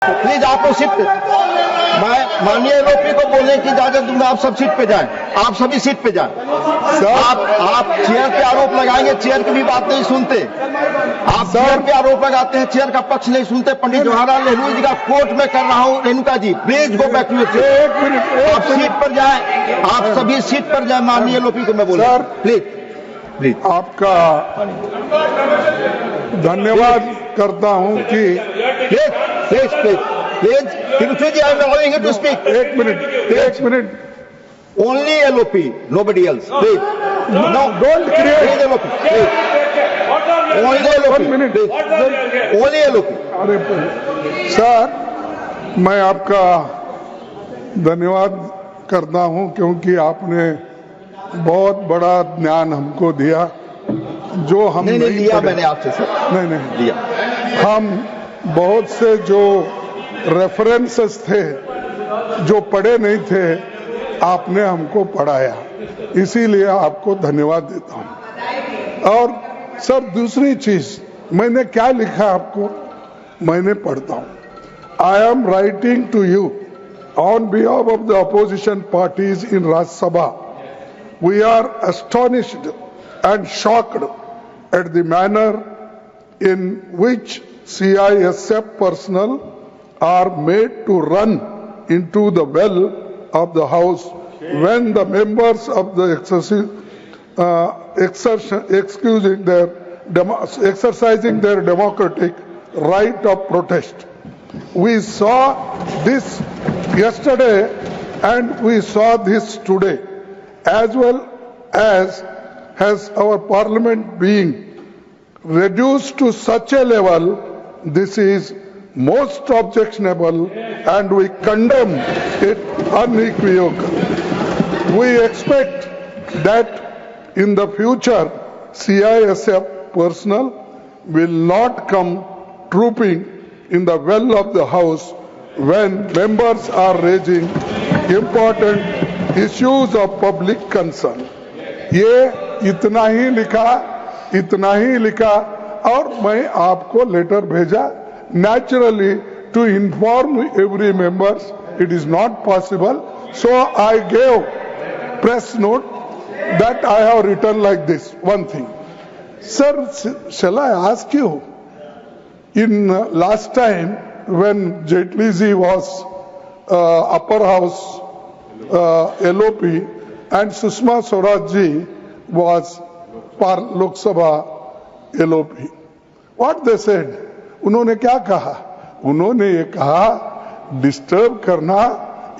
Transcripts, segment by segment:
Please आप लोग seat पे, मैं माननीय एलओपी को बोलने की इजाजत दूंगा। आप सब सीट पे जाएं, आप सभी सीट पे जाएं। आप चेयर पे आरोप लगाएंगे, चेयर की भी बात नहीं सुनते। आप चेयर पे आरोप लगाते हैं, चेयर का पक्ष नहीं सुनते। पंडित जवाहरलाल नेहरू जी का कोर्ट में कर रहा हूं। Renuka ji please go back to your chair. एक मिनट, आप सीट पर जाएं, आप सभी सीट पर जाएं। माननीय एलओपी को मैं बोल रहा हूं, प्लीज प्लीज। आपका धन्यवाद करता हूं कि please please please please Tiruchi ji, I am allowing you to speak. एक minute only LOP, nobody else, please. No, don't create LOP, please. Only LOP, only LOP. अरे सर, मैं आपका धन्यवाद करता हूं क्योंकि आपने बहुत बड़ा ज्ञान हमको दिया जो हम नहीं लिया पढ़े। मैंने आपसे सर, नहीं लिया। हम बहुत से जो रेफरेंसेस थे जो पढ़े नहीं थे, आपने हमको पढ़ाया, इसीलिए आपको धन्यवाद देता हूं। और सर दूसरी चीज, मैंने क्या लिखा आपको, मैंने पढ़ता हूं। I am writing to you on behalf of the opposition parties in Rajya Sabha. We are astonished and shocked at the manner in which CISF personnel are made to run into the well of the House when the members of the exercising their democratic right of protest. We saw this yesterday and we saw this today, as well as has our parliament being reduced to such a level. This is most objectionable and we condemn it unequivocally. We expect that in the future CISF personnel will not come trooping in the well of the House when members are raising important issues of public concern. ये इतना ही लिखा और मैं आपको letter भेजा। Naturally, to inform every members, it is not possible. So I gave press note that I have written like this. One thing, sir, shall I ask you? In last time when Jaitley ji was upper house LOP and Sushma Swaraj ji was Lok Sabha LOP, what they said? उन्होंने क्या कहा? उन्होंने ये कहा disturb करना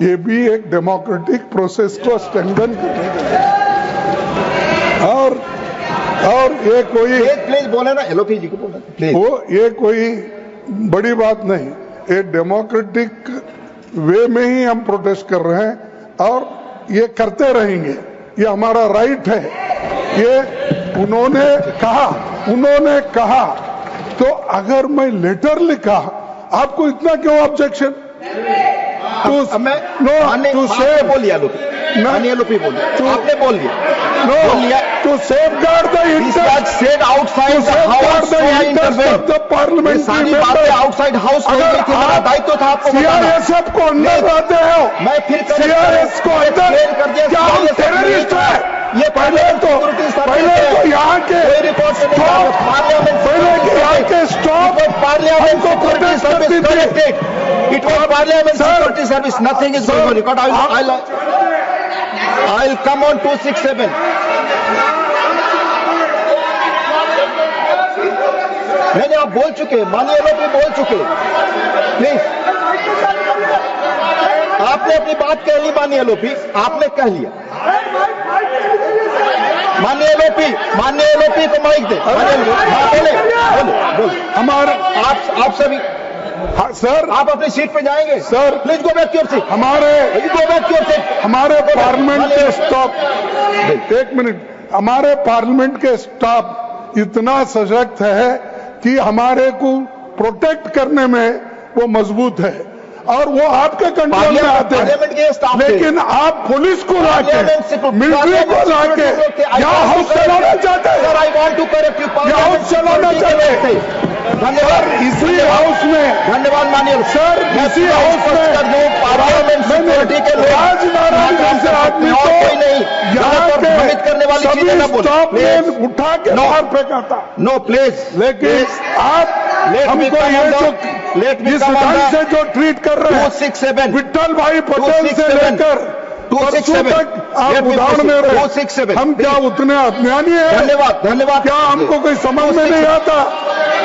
ये भी एक डेमोक्रेटिक प्रोसेस को स्ट्रेंथन करने का। और ये कोई प्लीज बोले ना, एलओपी जी को बोले प्लीज। वो ये कोई बड़ी बात नहीं, ये डेमोक्रेटिक वे में ही हम प्रोटेस्ट कर रहे हैं और ये करते रहेंगे, ये हमारा राइट है। ये उन्होंने कहा तो अगर मैं लेटर लिखा, आपको इतना क्यों ऑब्जेक्शन? टू सेव बोलिए एलओपी बोलिए, आपने बोल दिया। To safeguard the interest outside the parliament. सारी बातें आउटसाइड हाउस में गई थी, मेरा दायित्व था आपको बताना। CISF को अंदर लाते हो, मैं फिर CISF को अंदर क्या हम टेररिस्ट है? ये पहले तो यहाँ के stop parliament security service connected. It was parliament security service, nothing is going on record. I will come on 267। नहीं, आप बोल चुके, माननीय एलओपी बोल चुके। प्लीज, आपने अपनी बात कह ली माननीय एलओपी, आपने कह लिया। माननीय एलओपी को माइक दे। बोले हमारे आप सभी। हाँ, सर आप अपनी सीट पे जाएंगे sir. Please go back to your seat. हमारे पार्लियामेंट के स्टाफ, एक मिनट, हमारे पार्लियामेंट के स्टाफ इतना सशक्त है कि हमारे को प्रोटेक्ट करने में वो मजबूत है और वो आपके कंट्रोल में आते हैं। लेकिन आप पुलिस को लाके, मिलिट्री को लाके यहाँ हाउस चलाना चाहते हैं। I want to correct you. House चलाना चाहते हैं। धन्यवाद इसी हाउस में धन्यवाद माननीय सर, इसी हाउस में पार्लियामेंट सिक्योरिटी के लोग राजनारायण जैसे आदमी को कोई नहीं यहाँ गलत और भ्रमित करने वाली सभी चीजें ना बोले स्टॉप मैन उठा के No. बाहर फेंका था। नो प्लीज लेकिन आप हमको ये जो इस ढंग से जो ट्रीट कर रहे हैं 267 विट्ठल भाई पटेल से 267 लेकर परसों 267 तक आप उदाहरण दे रहे 267 हैं। हम क्या उतने अज्ञानी हैं? धन्यवाद धन्यवाद क्या हमको कोई समझ में नहीं आता?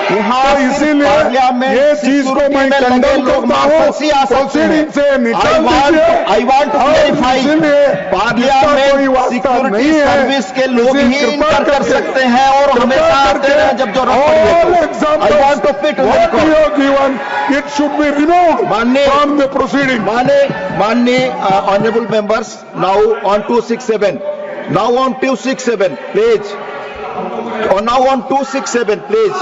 यहाँ तो इसीलिए ये चीज को मैं कंडम करता हूँ, प्रोसीडिंग से निकाल दीजिए। आई वांट टू क्लैरिफाई इसीलिए पार्लियामेंट सिक्योरिटी सर्विस के लोग ही इंटर कर सकते हैं और हमेशा आते हैं जब जरूरत पड़े। I want to fit given it should be removed from the proceeding. माननीय honourable members, now on 267, now on 267 please, or now on 267 please.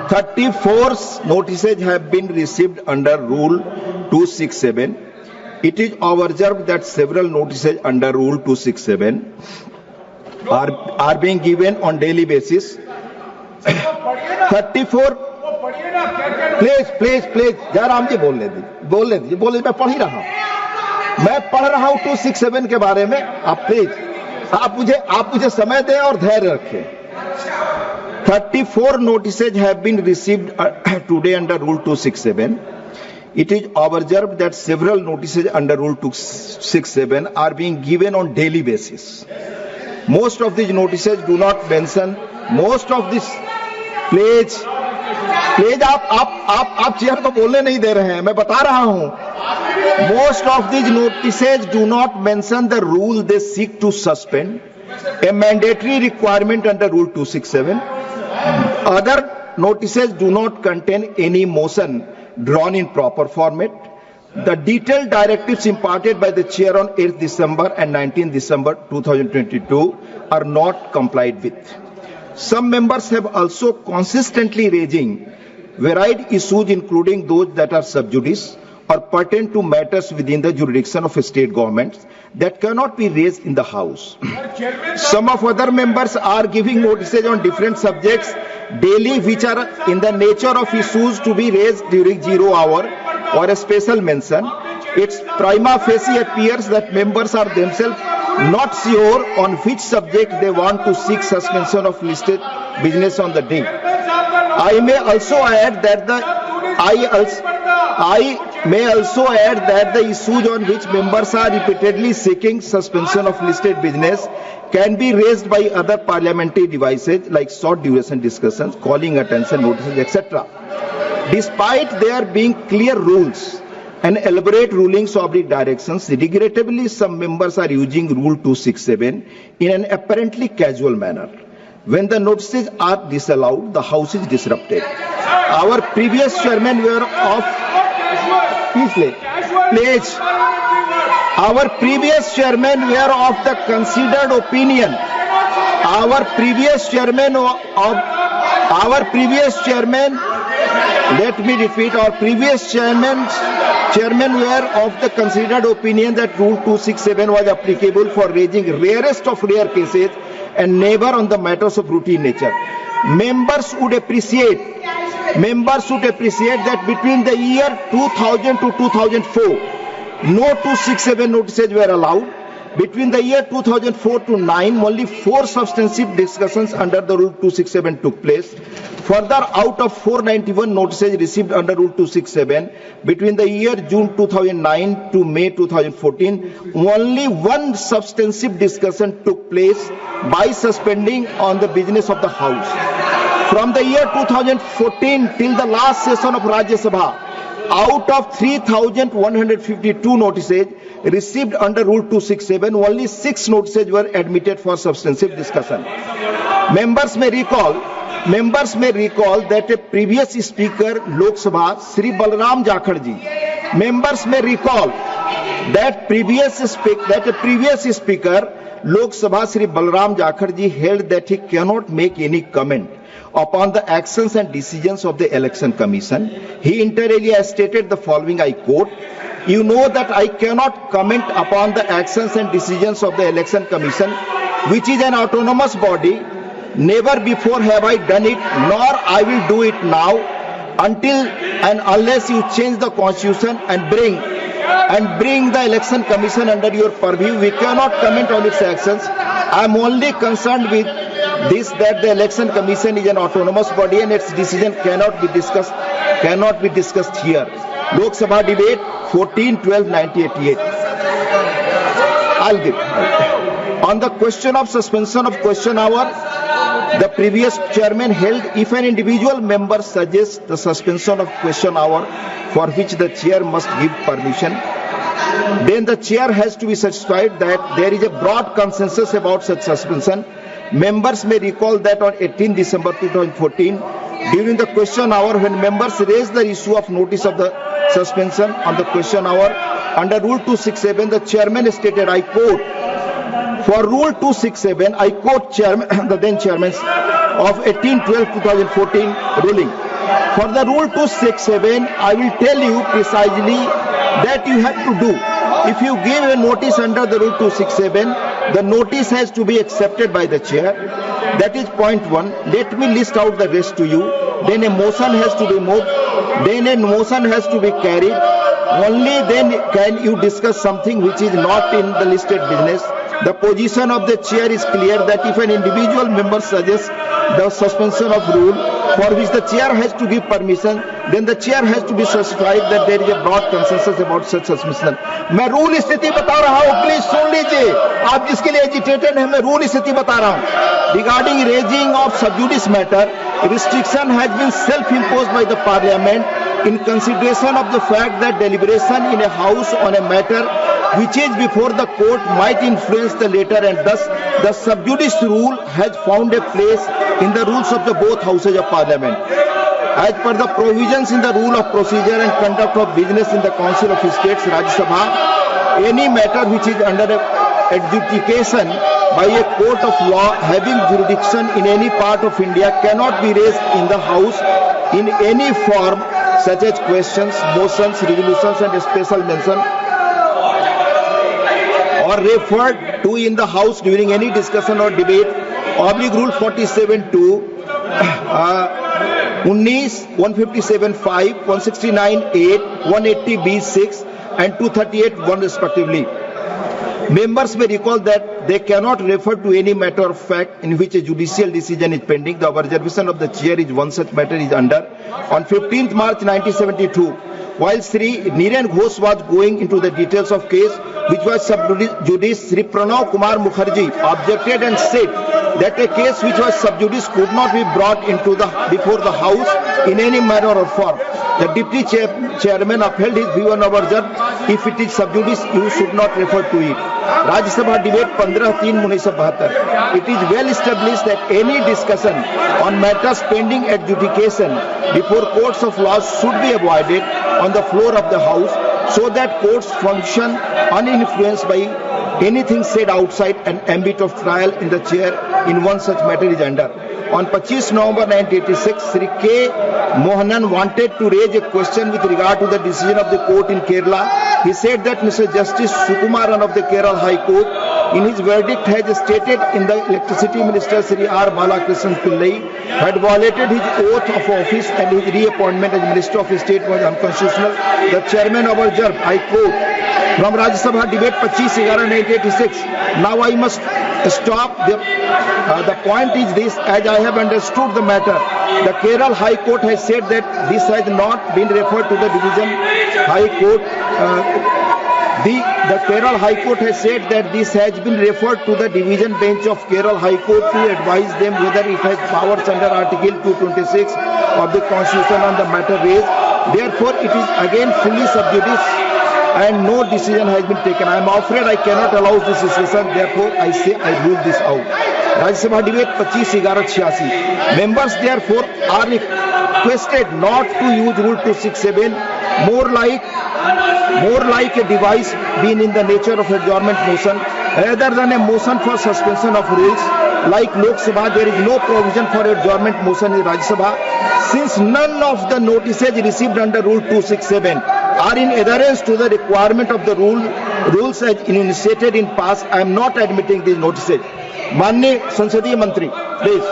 34 notices have been received under Rule 267. It is observed that several notices under Rule 267 are being given on daily basis. 34 please Jairam ji बोलने दीजिए, मैं पढ़ ही रहा हूं, मैं पढ़ रहा हूं 267 के बारे में। आप प्लीज आप मुझे समय दें और धैर्य रखें। 34 notices have been received today under Rule 267. It is observed that several notices under Rule 267 are being given on daily basis. Most of these notices do not mention, most of this, please आप chair को बोलने नहीं दे रहे हैं, मैं बता रहा हूं। Most of these notices do not mention the rule they seek to suspend, a mandatory requirement under Rule 267. Other notices do not contain any motion drawn in proper format. The detailed directives imparted by the chair on 8th December and 19th December 2022 are not complied with. Some members have also consistently raising varied issues, including those that are sub judice or pertain to matters within the jurisdiction of state governments that cannot be raised in the House. Some of other members are giving notices on different subjects daily, which are in the nature of issues to be raised during 0 hour or a special mention. It's prima facie appears that members are themselves not sure on which subject they want to seek suspension of listed business on the day. I may also add that the issues on which members are repeatedly seeking suspension of listed business can be raised by other parliamentary devices like short duration discussions, calling attention notices, etc. Despite there being clear rules and elaborate rulings or directions, regrettably some members are using Rule 267 in an apparently casual manner. When the notices are disallowed, the House is disrupted. Our previous chairman were of Our previous chairman were of the considered opinion. Our previous chairman, let me repeat, our previous chairman were of the considered opinion that Rule 267 was applicable for raising rarest of rare cases and never on the matters of routine nature. Members would appreciate that between the year 2000 to 2004, no 267 notices were allowed. Between the year 2004 to 9, only 4 substantive discussions under the Rule 267 took place. Further, out of 491 notices received under Rule 267, between the year June 2009 to May 2014, only 1 substantive discussion took place by suspending on the business of the House. From the year 2014 till the last session of Rajya Sabha, out of 3,152 notices received under Rule 267, only 6 notices were admitted for substantive discussion. Members may recall that a previous speaker Lok Sabha, Sri Balram Jakhar ji, members may recall that a previous speaker Lok Sabha, Sri Balram Jakhar ji, held that he cannot make any comment upon the actions and decisions of the Election Commission. He inter alia stated the following, I quote, "You know that I cannot comment upon the actions and decisions of the Election Commission, which is an autonomous body Never before have I done it, nor I will do it now, until and unless you change the constitution and bring the election commission under your purview. We cannot comment on its actions. I am only concerned with this, that the election commission is an autonomous body and its decision cannot be discussed here. Lok Sabha debate 14/12/1988. I'll give. On the question of suspension of question hour, the previous chairman held, if an individual member suggests the suspension of question hour for which the chair must give permission, then the chair has to be satisfied that there is a broad consensus about such suspension. Members may recall that on 18 December 2014, during the question hour, when members raised the issue of notice of the suspension on the question hour, under Rule 267, the chairman stated, I quote, for Rule 267, I quote the then chairman of 18/12/2014 ruling. For the Rule 267, I will tell you precisely that you have to do. If you give a notice under the Rule 267, the notice has to be accepted by the chair. That is point one. Let me list out the rest to you. Then a motion has to be moved. Then a motion has to be carried. Only then can you discuss something which is not in the listed business. The position of the chair is clear that if an individual member suggests the suspension of rule for which the chair has to give permission, then the chair has to be satisfied that there is a broad consensus about such suspension. मैं rule स्थिति बता रहा हूँ, please सुन लीजिए. आप जिसके लिए agitated हैं, मैं रूल स्थिति बता रहा हूँ. Regarding raising of sub judice matter, restriction has been self-imposed by the Parliament in consideration of the fact that deliberation in a house on a matter which is before the court might influence the later, and thus the sub judice rule has found a place in the rules of the both houses of Parliament. As per the provisions in the rule of procedure and conduct of business in the Council of States, Rajya Sabha, any matter which is under adjudication by a court of law having jurisdiction in any part of India cannot be raised in the House in any form such as questions, motions, resolutions and special mention, or referred to in the House during any discussion or debate. Rule 47(2), 157(5), 169(8), 180(b)(6) and 238(1) respectively. Members may recall that they cannot refer to any matter of fact in which a judicial decision is pending. The observation of the chair is one such matter is under. On 15th March 1972, while Sri Niren Ghosh was going into the details of case which was sub judice, Sri Pranav Kumar Mukherjee objected and said that a case which was sub judice could not be brought into before the House in any manner or form. The deputy chairman upheld his view and observed, if it is sub judice, you should not refer to it. Rajya Sabha debate 15/3/1972. It is well established that any discussion on matters pending adjudication before courts of law should be avoided on the floor of the House, so that courts function uninfluenced by anything said outside an ambit of trial in the chair in one such matter is under. On 25 November 1986, Sri K. Mohanan wanted to raise a question with regard to the decision of the court in Kerala. He said that Mr. Justice Sukumaran of the Kerala High Court, in his verdict, has stated in the Electricity Minister Sri R. Balakrishnan Pillai had violated his oath of office and his reappointment as Minister of State was unconstitutional. The chairman observed, I quote, from Rajya Sabha debate 25/11/1986. Now I must stop. The point is this, as I have understood the matter, the Kerala High Court has said that this has not been referred to the Division High Court. The Kerala High Court has said that this has been referred to the Division Bench of Kerala High Court to advise them whether it has powers under Article 226 of the Constitution on the matter raised. Therefore, it is again fully sub judice and no decision has been taken. I am afraid I cannot allow this discussion. Therefore, I say I rule this out. Rajya Sabha debate 25/11/86. Members therefore are requested not to use Rule 267, more like a device being in the nature of adjournment motion rather than a motion for suspension of rules. Like Lok Sabha, there is no provision for adjournment motion in Rajya Sabha, since none of the notices received under Rule 267 are in adherence to the requirement of the rules as initiated in past, I am not admitting these notices. माननीय संसदीय मंत्री, please.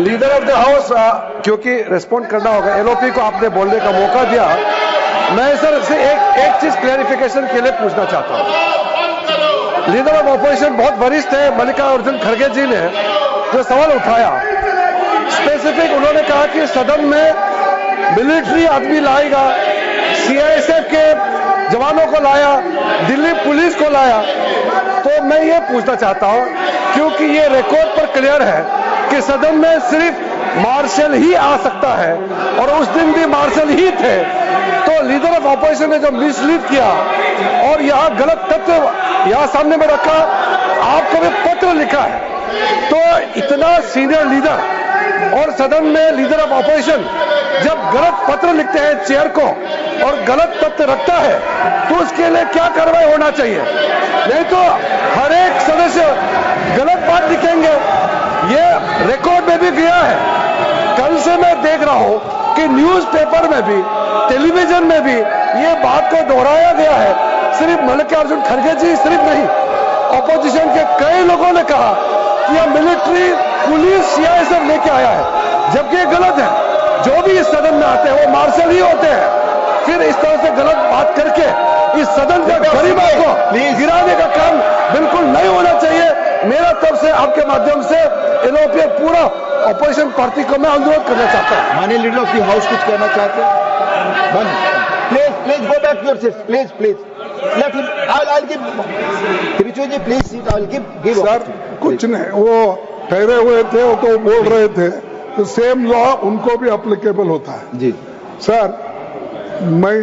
Leader of the house, क्योंकि respond करना होगा, LOP को आपने बोलने का मौका दिया। मैं सर से एक चीज क्लैरिफिकेशन के लिए पूछना चाहता हूं। लीडर ऑफ ऑपोजिशन बहुत वरिष्ठ है, मल्लिकार्जुन खड़गे जी ने जो सवाल उठाया, स्पेसिफिक उन्होंने कहा कि सदन में मिलिट्री आदमी लाएगा, सीआईएसएफ के जवानों को लाया, दिल्ली पुलिस को लाया। तो मैं ये पूछना चाहता हूं, क्योंकि ये रिकॉर्ड पर क्लियर है कि सदन में सिर्फ मार्शल ही आ सकता है और उस दिन भी मार्शल ही थे, तो लीडर ऑफ ऑपोजिशन ने जो मिसलीड किया और यहां गलत तथ्य यहां सामने में रखा, आपको भी पत्र लिखा है, तो इतना सीनियर लीडर और सदन में लीडर ऑफ ऑपोजिशन जब गलत पत्र लिखते हैं चेयर को और गलत तथ्य रखता है, तो उसके लिए क्या कार्रवाई होना चाहिए? नहीं तो हर एक सदस्य गलत बात लिखेंगे। ये रिकॉर्ड में भी गया है। कल से मैं देख रहा हूं कि न्यूज़पेपर में भी, टेलीविजन में भी ये बात को दोहराया गया है। सिर्फ मल्लिकार्जुन खड़गे जी सिर्फ नहीं, ऑपोजिशन के कई लोगों ने कहा कि यह मिलिट्री पुलिस सीआईएसएफ लेके आया है, जबकि ये गलत है। जो भी इस सदन में आते हैं वो मार्शल ही होते हैं। फिर इस तरह से गलत बात करके इस सदन के गरीबों को गिराने का काम बिल्कुल नहीं होना चाहिए। मेरा तरफ से आपके माध्यम से एलओपी पूरा ऑपोजिशन पार्टी को मैं अनुरोध करना चाहता हूं। माननीय लीडर ऑफ द हाउस कुछ कहना चाहते हैं? Please go back your seat, please let him, I will give Trichy ji, please seat, I will give sir कुछ नहीं, वो ठहरे हुए थे, वो तो बोल रहे थे, तो सेम लॉ उनको भी एप्लीकेबल होता है। जी सर, मैं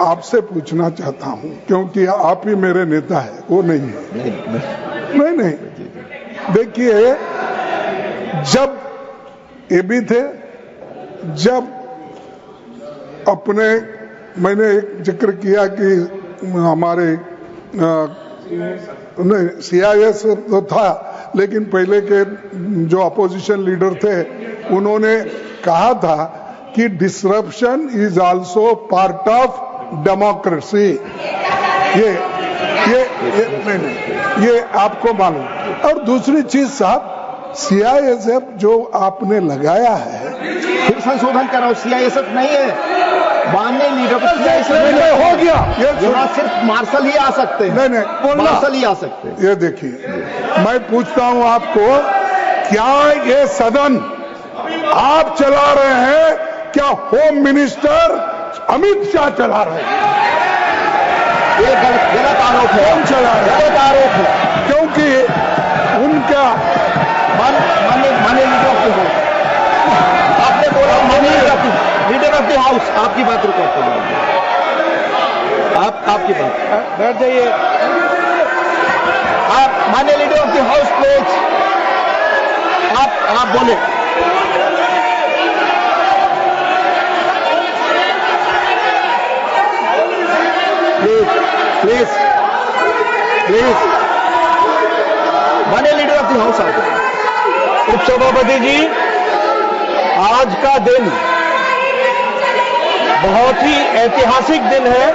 आपसे पूछना चाहता हूं, क्योंकि आप ही मेरे नेता है, वो नहीं है। नहीं, देखिए, जब ये भी थे, जब अपने मैंने एक जिक्र किया कि हमारे नहीं सीआईएस तो था, लेकिन पहले के जो अपोजिशन लीडर थे उन्होंने कहा था कि disruption is also part of democracy. ये आपको मालूम। और दूसरी चीज साहब, सीआईएसएफ जो आपने लगाया है, फिर संशोधन कराओ, सीआईएसएफ नहीं है। माननीय लीडर नहीं हो गया, यहाँ सिर्फ मार्शल ही आ सकते हैं। नहीं, मार्शल ही आ सकते हैं। ये देखिए, मैं पूछता हूं आपको, क्या ये सदन आप चला रहे हैं, क्या होम मिनिस्टर अमित शाह चला रहे हैं? ये गलत आरोप है। कौन चला रहे हैं? गलत आरोप है, क्योंकि उनका माननीय लीडर ऑफ द हाउस, आपने बोला माननीय लीडर ऑफ द हाउस, आपकी बात रुको, आपकी बात बैठ जाइए। आप माननीय leader of the house please, आप बोले। प्लीज माननीय लीडर ऑफ द हाउस, आप। उपसभापति जी, आज का दिन बहुत ही ऐतिहासिक दिन है,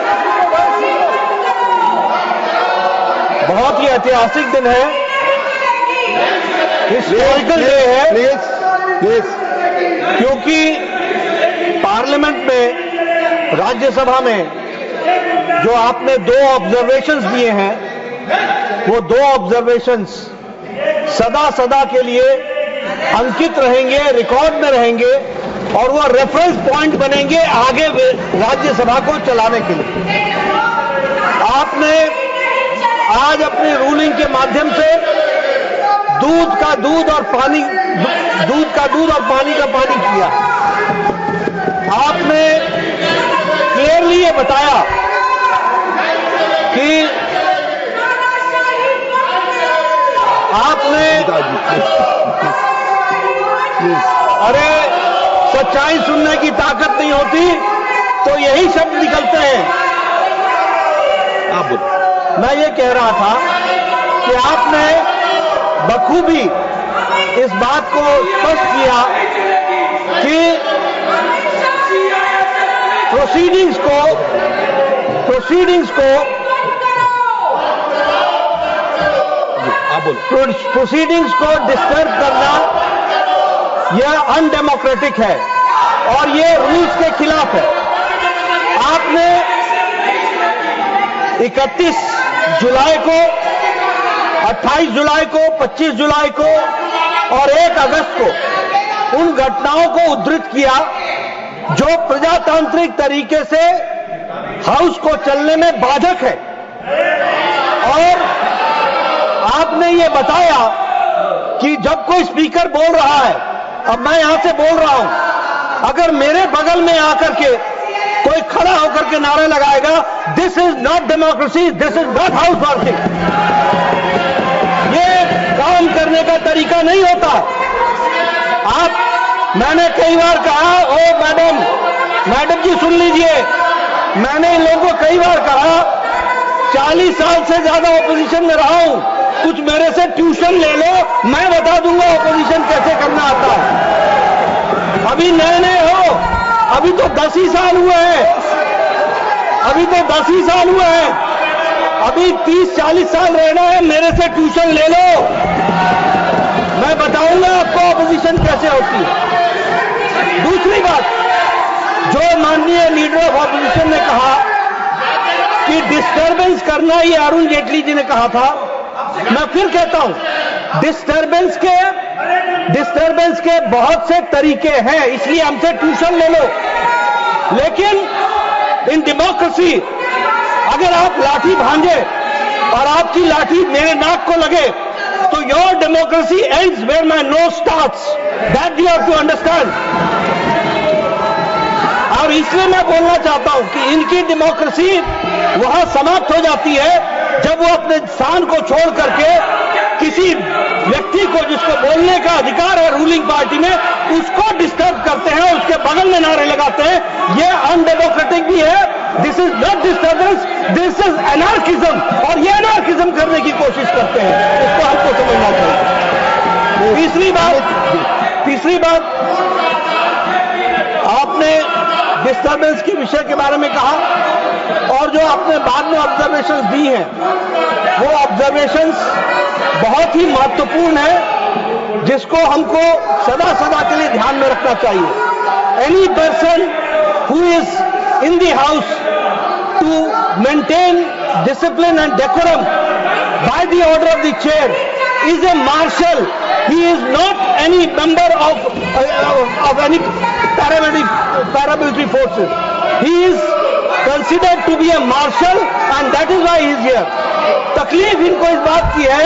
बहुत ही ऐतिहासिक दिन है, हिस्टोरिकल डे है। प्लीज, क्योंकि पार्लियामेंट में, राज्यसभा में जो आपने 2 ऑब्जर्वेशंस दिए हैं, वो 2 ऑब्जर्वेशंस सदा के लिए अंकित रहेंगे, रिकॉर्ड में रहेंगे और वो रेफरेंस पॉइंट बनेंगे आगे राज्यसभा को चलाने के लिए। आपने आज अपनी रूलिंग के माध्यम से दूध का दूध और पानी का पानी किया। आपने क्लियरली ये बताया कि आपने, अरे सच्चाई सुनने की ताकत नहीं होती तो यही शब्द निकलते हैं। आप बोलो। मैं ये कह रहा था कि आपने बखूबी इस बात को स्पष्ट किया कि प्रोसीडिंग्स को डिस्टर्ब करना यह अनडेमोक्रेटिक है और ये रूल्स के खिलाफ है। आपने 31 जुलाई को, 28 जुलाई को, 25 जुलाई को और 1 अगस्त को उन घटनाओं को उद्धृत किया जो प्रजातांत्रिक तरीके से हाउस को चलने में बाधक है। और आपने ये बताया कि जब कोई स्पीकर बोल रहा है, अब मैं यहां से बोल रहा हूं, अगर मेरे बगल में आकर के कोई खड़ा होकर के नारे लगाएगा, this is not democracy, this is not house working, ये काम करने का तरीका नहीं होता। मैंने कई बार कहा, ओ मैडम जी सुन लीजिए, मैंने इन लोगों को कई बार कहा, 40 साल से ज्यादा ऑपोजिशन में रहा हूं, कुछ मेरे से ट्यूशन ले लो, मैं बता दूंगा ऑपोजिशन कैसे करना आता है। अभी नए हो, अभी तो 10 ही साल हुए हैं, अभी 30-40 साल रहना है, मेरे से ट्यूशन ले लो, मैं बताऊंगा आपको ऑपोजिशन कैसे होती है। दूसरी बात, जो माननीय लीडर ऑफ ऑपोजिशन ने कहा कि डिस्टर्बेंस करना, ये अरुण जेटली जी ने कहा था, मैं फिर कहता हूं, डिस्टर्बेंस के बहुत से तरीके हैं, इसलिए हमसे ट्यूशन ले लो। लेकिन इन डेमोक्रेसी अगर आप लाठी भांजे और आपकी लाठी मेरे नाक को लगे, तो your democracy ends where my nose starts, that you have to understand. और इसलिए मैं बोलना चाहता हूं कि इनकी डेमोक्रेसी वहां समाप्त हो जाती है जब वो अपने स्थान को छोड़ करके किसी व्यक्ति को, जिसको बोलने का अधिकार है रूलिंग पार्टी में, उसको डिस्टर्ब करते हैं, उसके बगल में नारे लगाते हैं। ये अनडेमोक्रेटिक भी है, this is not disturbance, this is anarchism, और ये एनार्किज्म करने की कोशिश करते हैं, इसको हमको समझना चाहिए। तीसरी बात, आपने डिस्टर्बेंस के विषय के बारे में कहा, और जो आपने बाद में ऑब्जर्वेशंस दी हैं, वो ऑब्जर्वेशंस बहुत ही महत्वपूर्ण है, जिसको हमको सदा के लिए ध्यान में रखना चाहिए। Any person who is in the house to maintain discipline and decorum by the order of the chair is a marshal. He is not any member of any paramilitary forces. He is considered to be a marshal and that is why he is here. तकलीफ इनको इस बात की है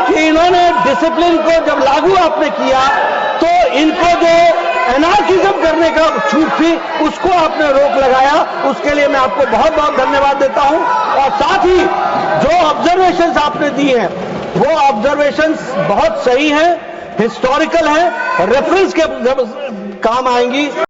कि इन्होंने discipline को जब लागू आपने किया तो इनको जो एनार्किज्म करने का छूट थी उसको आपने रोक लगाया। उसके लिए मैं आपको बहुत बहुत धन्यवाद देता हूं। और साथ ही जो ऑब्जर्वेशंस आपने दी हैं वो ऑब्जर्वेशंस बहुत सही हैं, हिस्टोरिकल हैं, रेफरेंस के काम आएंगी।